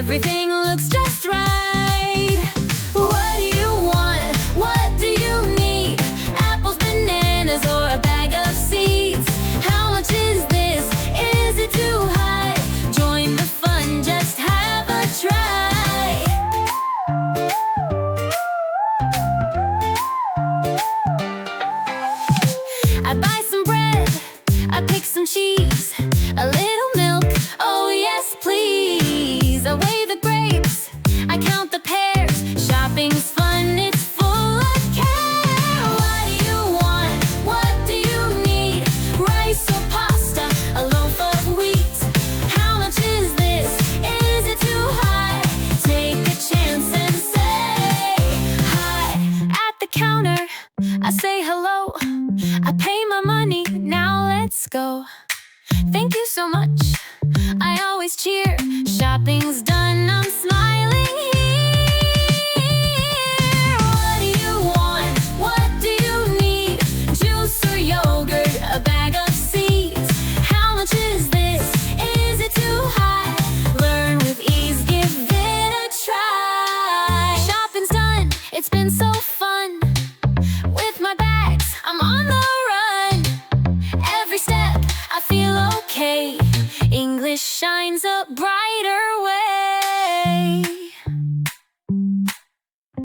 Everything looks just right. What do you want? What do you need? Apples, bananas, or a bag of seeds? How much is this? Is it too high? Join the fun, just have a try. I buy some bread, I pick some cheese, a little milk, oh yes please. I weigh the grapes, I count the pears. Shopping's fun, it's full of care. What do you want? What do you need? Rice or pasta, a loaf of wheat? How much is this? Is it too high? Take a chance and say hi. At the counter, I say hello, I pay my money, now let's go. Thank you so much, I always cheer. Shopping's done, I'm smiling.